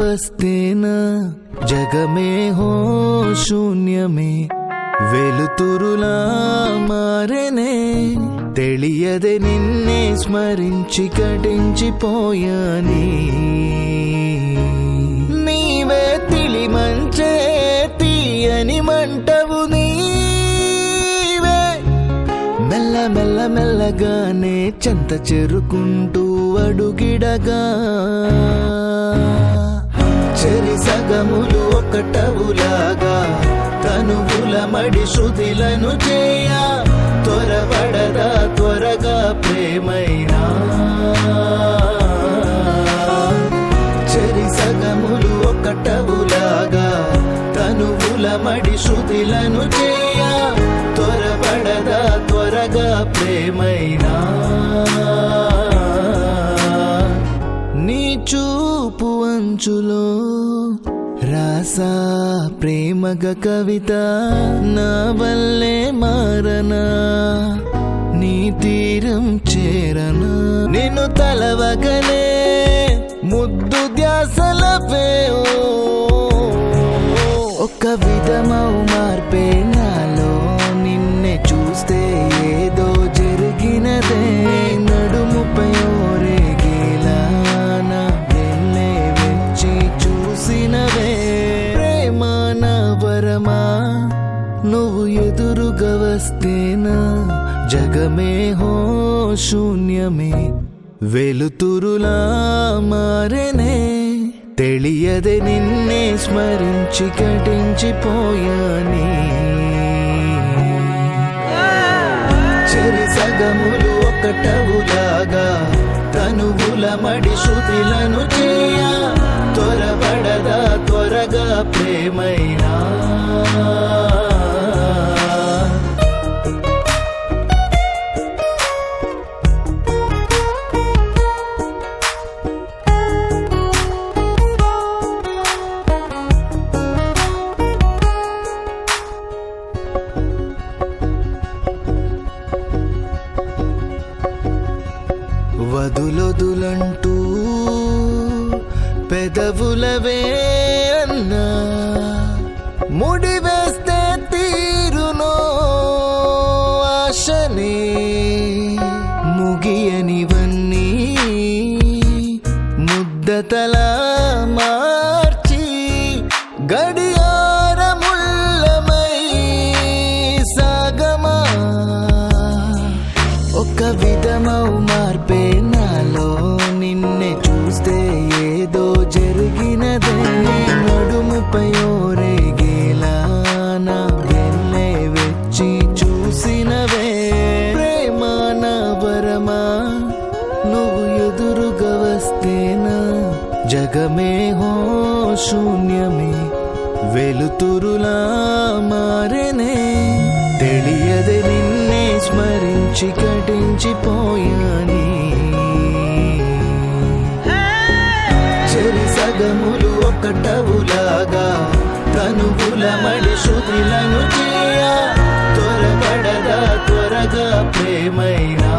వస్తేనా జగమే హో శూన్యమే వెలుతురులా మారెనే తెలియదే నిన్నే స్మరించి కటించిపోయాని నీవే తెలిమంచే తీయని మంటవు నీవే మెల్ల మెల్ల మెల్లగానే చెంత చేరుకుంటూ అడుగిడగా చెరి సగములు ఒకటవులాగా తనువుల మడి శృతిలను చేయ త్వరపడదా త్వరగా ప్రేమైనా చెరి సగములు ఒకటవులాగా తనువుల మడి శృతిలను చేయ త్వరపడదా త్వరగా ప్రేమైనా నీ చూపు అంచులో రాసా ప్రేమగ కవిత నా వల్లే మారనా నీ తీరం చేరనా నిన్ను తలవగనే ముద్దు ధ్యాసలవే ఒక విధమౌ మార్పే నాలో నిన్నే చూస్తే ఏదో జరిగినదే నడుముపై ఓరేగేలా నా వెళ్ళే వెచ్చి చూసినవే ప్రేమ నా వరమా నువ్వు ఎదురుగా వస్తేనా జగమే హో శూన్యమే వెలుతురులా మారెనే తెలియదే నిన్నే స్మరించి కటించిపోయాని చెరి సగములు ఒకటవులాగా తనువుల మడి శృతిలను చేయ త్వరపడదా త్వరగా ప్రేమైనా వదులొదులంటూ పెదవులవే అన్నా ముడివేస్తే తీరునో ఆశనే ముగియనివన్నీ ముద్దతలా మార్చి గడియారముల్లమై సాగమా ఒక విధమౌ మార్పే నాలో నిన్నే చూస్తే ఏదో జరిగినదే నడుముపై ఓరేగేలా నా వెళ్ళే వెచ్చి చూసినవే ప్రేమ నా వరమా నువ్వు ఎదురుగా వస్తేనా జగమే హో శూన్యమే వెలుతురులా మారెనే తెలియదే నిన్నే స్మరించి కటించిపోయాని చెరి సగములు ఒకటవులాగా తనువుల మడి శృతిలను చేయ త్వరపడదా త్వరగా ప్రేమైనా